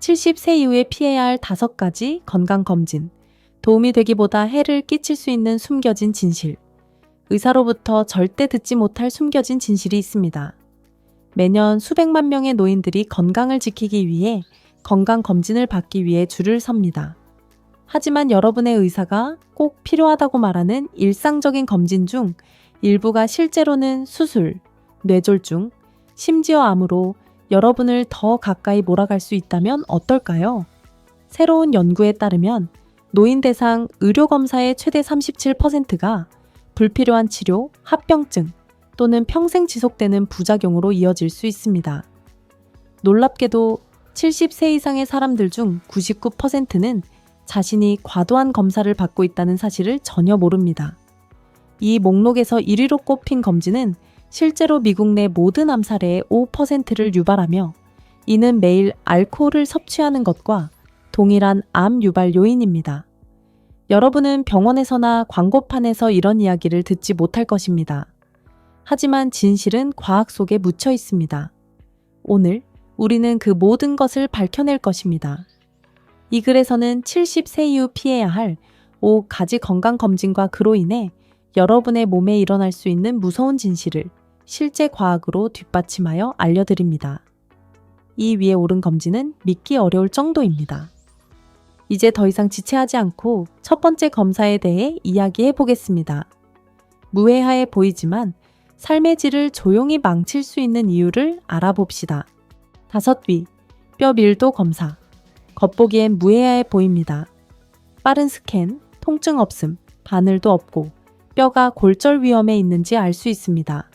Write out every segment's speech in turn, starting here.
70세 이후에 피해야 할 5가지 건강검진, 도움이 되기보다 해를 끼칠 수 있는 숨겨진 진실, 의사로부터 절대 듣지 못할 숨겨진 진실이 있습니다. 매년 수백만 명의 노인들이 건강을 지키기 위해 건강검진을 받기 위해 줄을 섭니다. 하지만 여러분의 의사가 꼭 필요하다고 말하는 일상적인 검진 중 일부가 실제로는 수술, 뇌졸중, 심지어 암으로 여러분을 더 가까이 몰아갈 수 있다면 어떨까요? 새로운 연구에 따르면 노인 대상 의료검사의 최대 37%가 불필요한 치료, 합병증 또는 평생 지속되는 부작용으로 이어질 수 있습니다. 놀랍게도 70세 이상의 사람들 중 99%는 자신이 과도한 검사를 받고 있다는 사실을 전혀 모릅니다. 이 목록에서 1위로 꼽힌 검진은 실제로 미국 내 모든 암 사례의 5%를 유발하며 이는 매일 알코올을 섭취하는 것과 동일한 암 유발 요인입니다. 여러분은 병원에서나 광고판에서 이런 이야기를 듣지 못할 것입니다. 하지만 진실은 과학 속에 묻혀 있습니다. 오늘 우리는 그 모든 것을 밝혀낼 것입니다. 이 글에서는 70세 이후 피해야 할 5가지 건강검진과 그로 인해 여러분의 몸에 일어날 수 있는 무서운 진실을 실제 과학으로 뒷받침하여 알려드립니다. 이 위에 오른 검진은 믿기 어려울 정도입니다. 이제 더 이상 지체하지 않고 첫 번째 검사에 대해 이야기해 보겠습니다. 무해하해 보이지만 삶의 질을 조용히 망칠 수 있는 이유를 알아봅시다. 5위, 뼈 밀도 검사. 겉보기엔 무해해 보입니다. 빠른 스캔, 통증 없음, 바늘도 없고 뼈가 골절 위험에 있는지 알 수 있습니다.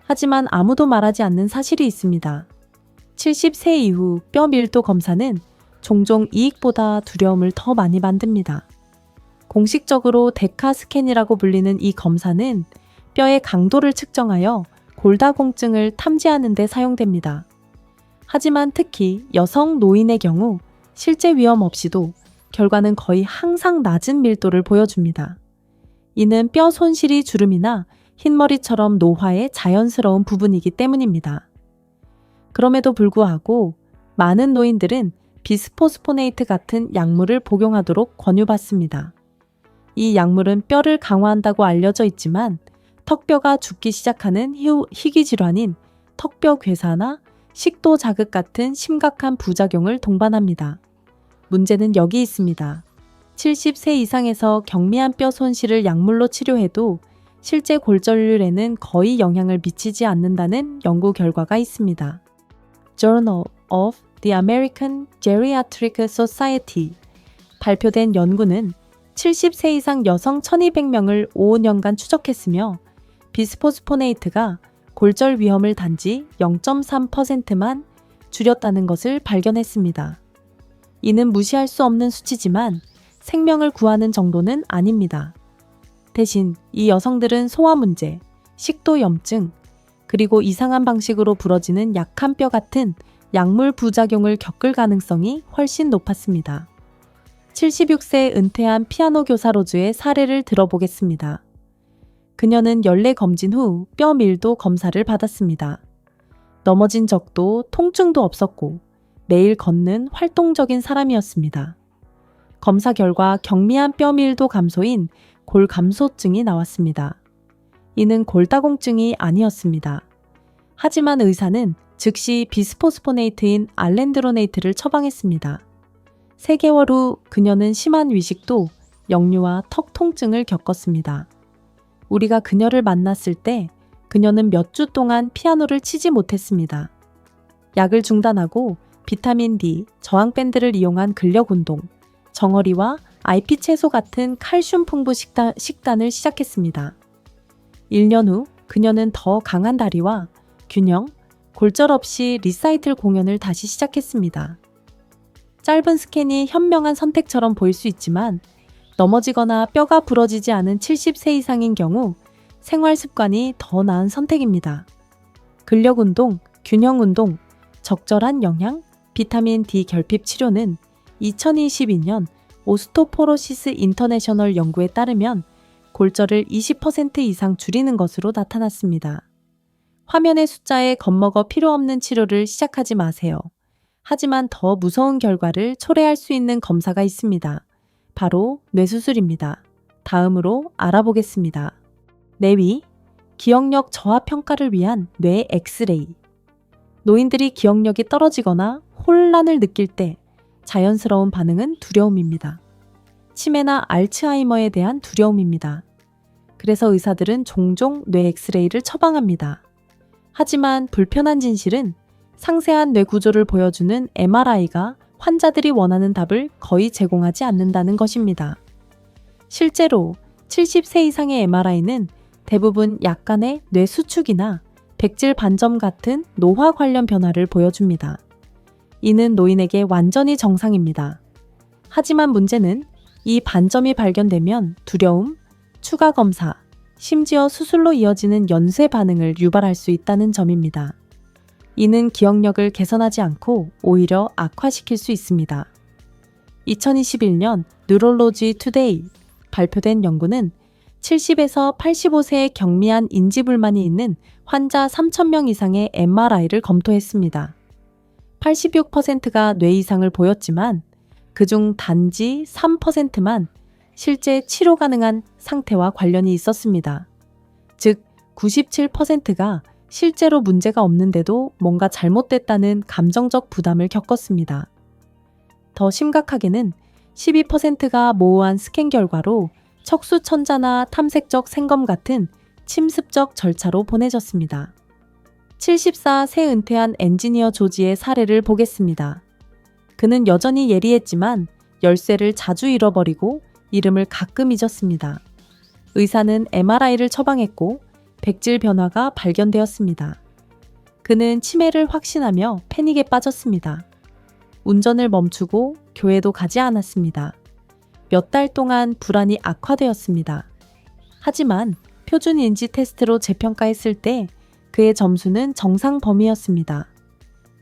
하지만 아무도 말하지 않는 사실이 있습니다. 70세 이후 뼈 밀도 검사는 종종 이익보다 두려움을 더 많이 만듭니다. 공식적으로 데카 스캔이라고 불리는 이 검사는 뼈의 강도를 측정하여 골다공증을 탐지하는 데 사용됩니다. 하지만 특히 여성 노인의 경우 실제 위험 없이도 결과는 거의 항상 낮은 밀도를 보여줍니다. 이는 뼈 손실이 주름이나 흰머리처럼 노화의 자연스러운 부분이기 때문입니다. 그럼에도 불구하고 많은 노인들은 비스포스포네이트 같은 약물을 복용하도록 권유받습니다. 이 약물은 뼈를 강화한다고 알려져 있지만 턱뼈가 죽기 시작하는 희귀 질환인 턱뼈 괴사나 식도 자극 같은 심각한 부작용을 동반합니다. 문제는 여기 있습니다. 70세 이상에서 경미한 뼈 손실을 약물로 치료해도 실제 골절률에는 거의 영향을 미치지 않는다는 연구 결과가 있습니다. Journal of the American Geriatric Society 발표된 연구는 70세 이상 여성 1200명을 5년간 추적했으며 비스포스포네이트가 골절 위험을 단지 0.3%만 줄였다는 것을 발견했습니다. 이는 무시할 수 없는 수치지만 생명을 구하는 정도는 아닙니다. 대신 이 여성들은 소화 문제, 식도염증, 그리고 이상한 방식으로 부러지는 약한 뼈 같은 약물 부작용을 겪을 가능성이 훨씬 높았습니다. 76세 은퇴한 피아노 교사 로즈의 사례를 들어보겠습니다. 그녀는 연례 검진 후 뼈 밀도 검사를 받았습니다. 넘어진 적도 통증도 없었고 매일 걷는 활동적인 사람이었습니다. 검사 결과 경미한 뼈 밀도 감소인 골감소증이 나왔습니다. 이는 골다공증이 아니었습니다. 하지만 의사는 즉시 비스포스포네이트인 알렌드로네이트를 처방했습니다. 3개월 후 그녀는 심한 위식도, 역류와 턱 통증을 겪었습니다. 우리가 그녀를 만났을 때 그녀는 몇 주 동안 피아노를 치지 못했습니다. 약을 중단하고 비타민 D, 저항밴드를 이용한 근력 운동, 정어리와 IP 채소 같은 칼슘 풍부 식단을 시작했습니다. 1년 후 그녀는 더 강한 다리와 균형, 골절 없이 리사이틀 공연을 다시 시작했습니다. 짧은 스캔이 현명한 선택처럼 보일 수 있지만 넘어지거나 뼈가 부러지지 않은 70세 이상인 경우 생활 습관이 더 나은 선택입니다. 근력 운동, 균형 운동, 적절한 영양, 비타민 D 결핍 치료는 2022년 오스토포로시스 인터내셔널 연구에 따르면 골절을 20% 이상 줄이는 것으로 나타났습니다. 화면의 숫자에 겁먹어 필요 없는 치료를 시작하지 마세요. 하지만 더 무서운 결과를 초래할 수 있는 검사가 있습니다. 바로 뇌수술입니다. 다음으로 알아보겠습니다. 내위, 기억력 저하 평가를 위한 뇌 엑스레이. 노인들이 기억력이 떨어지거나 혼란을 느낄 때 자연스러운 반응은 두려움입니다. 치매나 알츠하이머에 대한 두려움입니다. 그래서 의사들은 종종 뇌 엑스레이를 처방합니다. 하지만 불편한 진실은 상세한 뇌 구조를 보여주는 MRI가 환자들이 원하는 답을 거의 제공하지 않는다는 것입니다. 실제로 70세 이상의 MRI는 대부분 약간의 뇌 수축이나 백질 반점 같은 노화 관련 변화를 보여줍니다. 이는 노인에게 완전히 정상입니다. 하지만 문제는 이 반점이 발견되면 두려움, 추가 검사, 심지어 수술로 이어지는 연쇄 반응을 유발할 수 있다는 점입니다. 이는 기억력을 개선하지 않고 오히려 악화시킬 수 있습니다. 2021년 뉴럴로지 투데이 발표된 연구는 70에서 85세의 경미한 인지불만이 있는 환자 3,000명 이상의 MRI를 검토했습니다. 86%가 뇌 이상을 보였지만 그중 단지 3%만 실제 치료 가능한 상태와 관련이 있었습니다. 즉 97%가 실제로 문제가 없는데도 뭔가 잘못됐다는 감정적 부담을 겪었습니다. 더 심각하게는 12%가 모호한 스캔 결과로 척수천자나 탐색적 생검 같은 침습적 절차로 보내졌습니다. 74세 은퇴한 엔지니어 조지의 사례를 보겠습니다. 그는 여전히 예리했지만 열쇠를 자주 잃어버리고 이름을 가끔 잊었습니다. 의사는 MRI를 처방했고 백질 변화가 발견되었습니다. 그는 치매를 확신하며 패닉에 빠졌습니다. 운전을 멈추고 교회도 가지 않았습니다. 몇 달 동안 불안이 악화되었습니다. 하지만 표준 인지 테스트로 재평가했을 때 그의 점수는 정상 범위였습니다.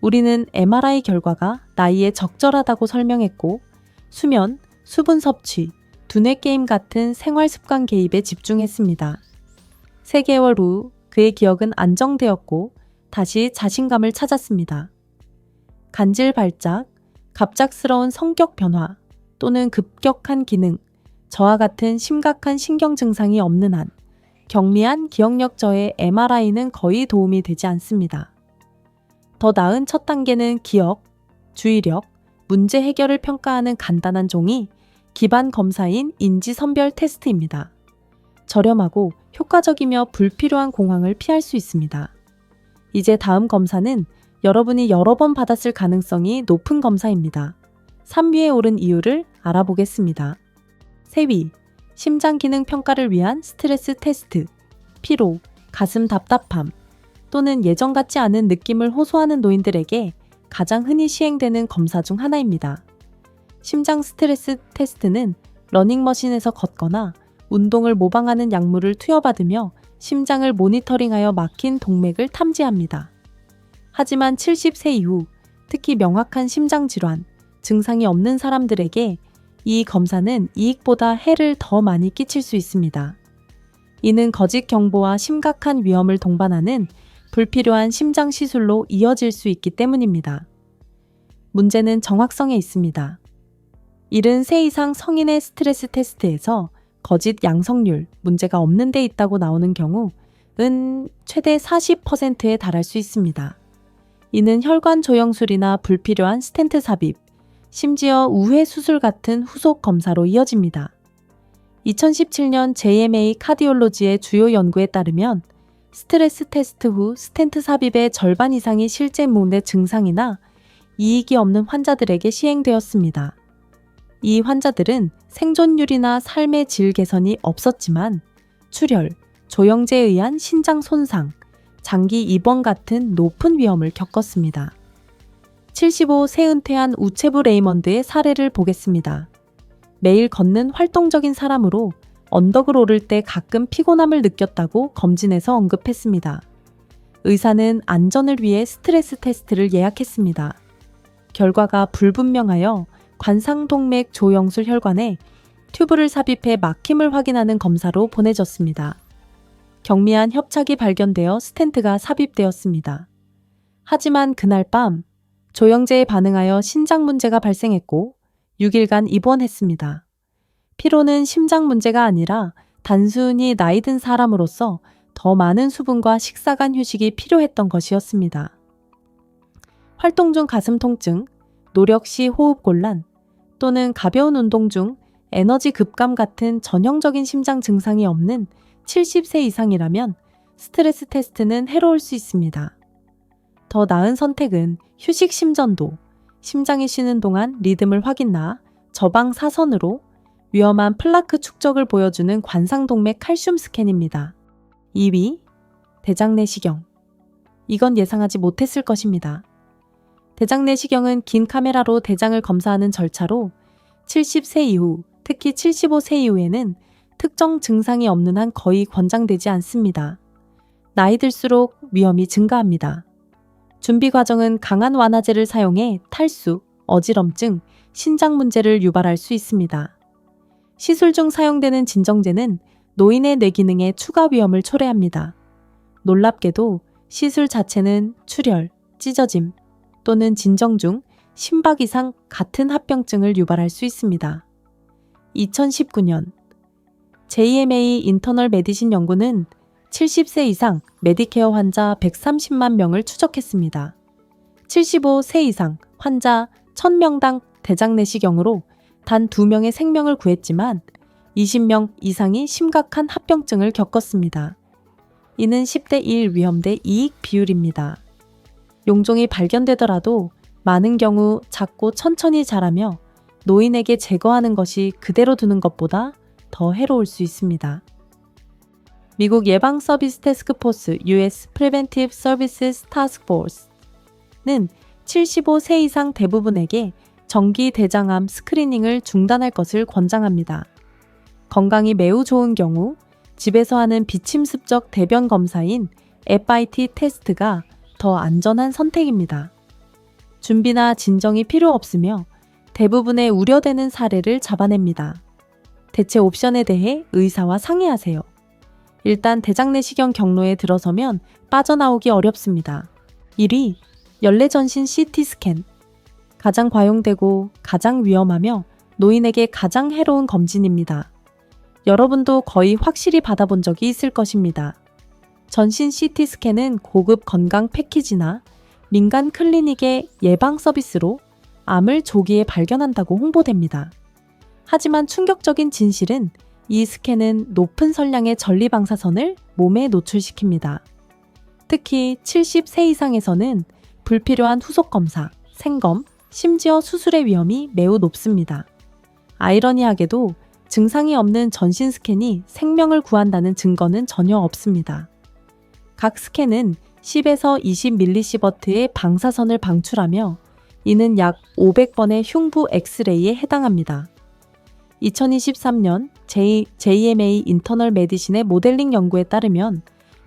우리는 MRI 결과가 나이에 적절하다고 설명했고 수면, 수분 섭취, 두뇌 게임 같은 생활 습관 개입에 집중했습니다. 3개월 후 그의 기억은 안정되었고 다시 자신감을 찾았습니다. 간질 발작, 갑작스러운 성격 변화 또는 급격한 기능, 저와 같은 심각한 신경 증상이 없는 한 경미한 기억력 저해 MRI는 거의 도움이 되지 않습니다. 더 나은 첫 단계는 기억, 주의력, 문제 해결을 평가하는 간단한 종이 기반 검사인 인지선별 테스트입니다. 저렴하고 효과적이며 불필요한 공황을 피할 수 있습니다. 이제 다음 검사는 여러분이 여러 번 받았을 가능성이 높은 검사입니다. 3위에 오른 이유를 알아보겠습니다. 세위, 심장 기능 평가를 위한 스트레스 테스트, 피로, 가슴 답답함 또는 예전 같지 않은 느낌을 호소하는 노인들에게 가장 흔히 시행되는 검사 중 하나입니다. 심장 스트레스 테스트는 러닝머신에서 걷거나 운동을 모방하는 약물을 투여받으며 심장을 모니터링하여 막힌 동맥을 탐지합니다. 하지만 70세 이후, 특히 명확한 심장질환, 증상이 없는 사람들에게 이 검사는 이익보다 해를 더 많이 끼칠 수 있습니다. 이는 거짓 경보와 심각한 위험을 동반하는 불필요한 심장 시술로 이어질 수 있기 때문입니다. 문제는 정확성에 있습니다. 70세 이상 성인의 스트레스 테스트에서 거짓 양성률, 문제가 없는 데 있다고 나오는 경우는 최대 40%에 달할 수 있습니다. 이는 혈관 조영술이나 불필요한 스텐트 삽입, 심지어 우회 수술 같은 후속 검사로 이어집니다. 2017년 JMA 카디올로지의 주요 연구에 따르면 스트레스 테스트 후 스텐트 삽입의 절반 이상이 실제 문의 증상이나 이익이 없는 환자들에게 시행되었습니다. 이 환자들은 생존율이나 삶의 질 개선이 없었지만 출혈, 조영제에 의한 신장 손상, 장기 입원 같은 높은 위험을 겪었습니다. 75세 은퇴한 우체부 레이먼드의 사례를 보겠습니다. 매일 걷는 활동적인 사람으로 언덕을 오를 때 가끔 피곤함을 느꼈다고 검진에서 언급했습니다. 의사는 안전을 위해 스트레스 테스트를 예약했습니다. 결과가 불분명하여 관상동맥 조영술 혈관에 튜브를 삽입해 막힘을 확인하는 검사로 보내졌습니다. 경미한 협착이 발견되어 스텐트가 삽입되었습니다. 하지만 그날 밤 조영제에 반응하여 신장 문제가 발생했고 6일간 입원했습니다. 피로는 심장 문제가 아니라 단순히 나이 든 사람으로서 더 많은 수분과 식사 간 휴식이 필요했던 것이었습니다. 활동 중 가슴 통증, 노력 시 호흡 곤란 또는 가벼운 운동 중 에너지 급감 같은 전형적인 심장 증상이 없는 70세 이상이라면 스트레스 테스트는 해로울 수 있습니다. 더 나은 선택은 휴식 심전도, 심장이 쉬는 동안 리듬을 확인나 저방 사선으로 위험한 플라크 축적을 보여주는 관상동맥 칼슘 스캔입니다. 2위, 대장 내시경. 이건 예상하지 못했을 것입니다. 대장 내시경은 긴 카메라로 대장을 검사하는 절차로 70세 이후, 특히 75세 이후에는 특정 증상이 없는 한 거의 권장되지 않습니다. 나이 들수록 위험이 증가합니다. 준비 과정은 강한 완화제를 사용해 탈수, 어지럼증, 신장 문제를 유발할 수 있습니다. 시술 중 사용되는 진정제는 노인의 뇌 기능에 추가 위험을 초래합니다. 놀랍게도 시술 자체는 출혈, 찢어짐 또는 진정 중 심박 이상 같은 합병증을 유발할 수 있습니다. 2019년 JMA 인터널 메디신 연구는 70세 이상 메디케어 환자 130만 명을 추적했습니다. 75세 이상 환자 1000명당 대장 내시경으로 단 2명의 생명을 구했지만 20명 이상이 심각한 합병증을 겪었습니다. 이는 10대 1 위험대 이익 비율입니다. 용종이 발견되더라도 많은 경우 작고 천천히 자라며 노인에게 제거하는 것이 그대로 두는 것보다 더 해로울 수 있습니다. 미국 예방 서비스 태스크포스 US Preventive Services Task Force는 75세 이상 대부분에게 정기 대장암 스크리닝을 중단할 것을 권장합니다. 건강이 매우 좋은 경우 집에서 하는 비침습적 대변 검사인 FIT 테스트가 더 안전한 선택입니다. 준비나 진정이 필요 없으며 대부분의 우려되는 사례를 잡아냅니다. 대체 옵션에 대해 의사와 상의하세요. 일단 대장 내시경 경로에 들어서면 빠져나오기 어렵습니다. 1위, 연례전신 CT 스캔. 가장 과용되고 가장 위험하며 노인에게 가장 해로운 검진입니다. 여러분도 거의 확실히 받아본 적이 있을 것입니다. 전신 CT 스캔은 고급 건강 패키지나 민간 클리닉의 예방 서비스로 암을 조기에 발견한다고 홍보됩니다. 하지만 충격적인 진실은 이 스캔은 높은 선량의 전리방사선을 몸에 노출시킵니다. 특히 70세 이상에서는 불필요한 후속 검사, 생검, 심지어 수술의 위험이 매우 높습니다. 아이러니하게도 증상이 없는 전신 스캔이 생명을 구한다는 증거는 전혀 없습니다. 각 스캔은 10에서 20mS의 방사선을 방출하며 이는 약 500번의 흉부 엑스레이에 해당합니다. 2023년 JMA 인터널 메디신의 모델링 연구에 따르면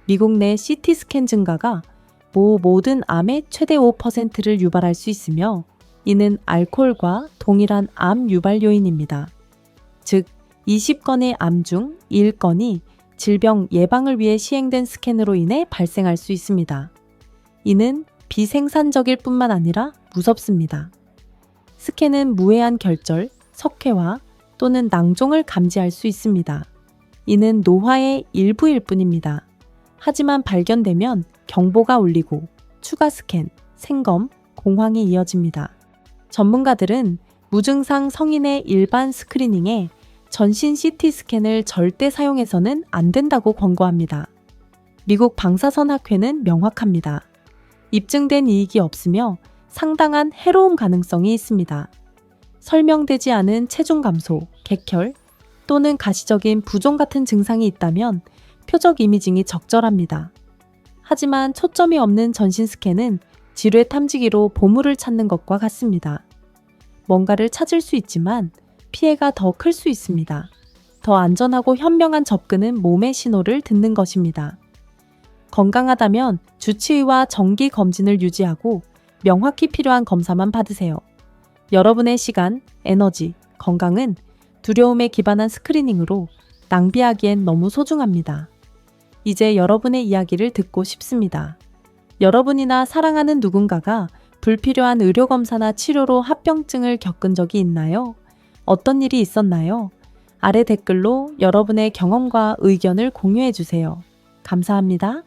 미국 내 CT 스캔 증가가 모든 암의 최대 5%를 유발할 수 있으며 이는 알코올과 동일한 암 유발 요인입니다. 즉, 20건의 암 중 1건이 질병 예방을 위해 시행된 스캔으로 인해 발생할 수 있습니다. 이는 비생산적일 뿐만 아니라 무섭습니다. 스캔은 무해한 결절, 석회화 또는 낭종을 감지할 수 있습니다. 이는 노화의 일부일 뿐입니다. 하지만 발견되면 경보가 울리고 추가 스캔, 생검, 공황이 이어집니다. 전문가들은 무증상 성인의 일반 스크리닝에 전신 CT 스캔을 절대 사용해서는 안 된다고 권고합니다. 미국 방사선학회는 명확합니다. 입증된 이익이 없으며 상당한 해로움 가능성이 있습니다. 설명되지 않은 체중 감소, 객혈 또는 가시적인 부종 같은 증상이 있다면 표적 이미징이 적절합니다. 하지만 초점이 없는 전신 스캔은 지뢰 탐지기로 보물을 찾는 것과 같습니다. 뭔가를 찾을 수 있지만 피해가 더 클 수 있습니다. 더 안전하고 현명한 접근은 몸의 신호를 듣는 것입니다. 건강하다면 주치의와 정기 검진을 유지하고 명확히 필요한 검사만 받으세요. 여러분의 시간, 에너지, 건강은 두려움에 기반한 스크리닝으로 낭비하기엔 너무 소중합니다. 이제 여러분의 이야기를 듣고 싶습니다. 여러분이나 사랑하는 누군가가 불필요한 의료검사나 치료로 합병증을 겪은 적이 있나요? 어떤 일이 있었나요? 아래 댓글로 여러분의 경험과 의견을 공유해 주세요. 감사합니다.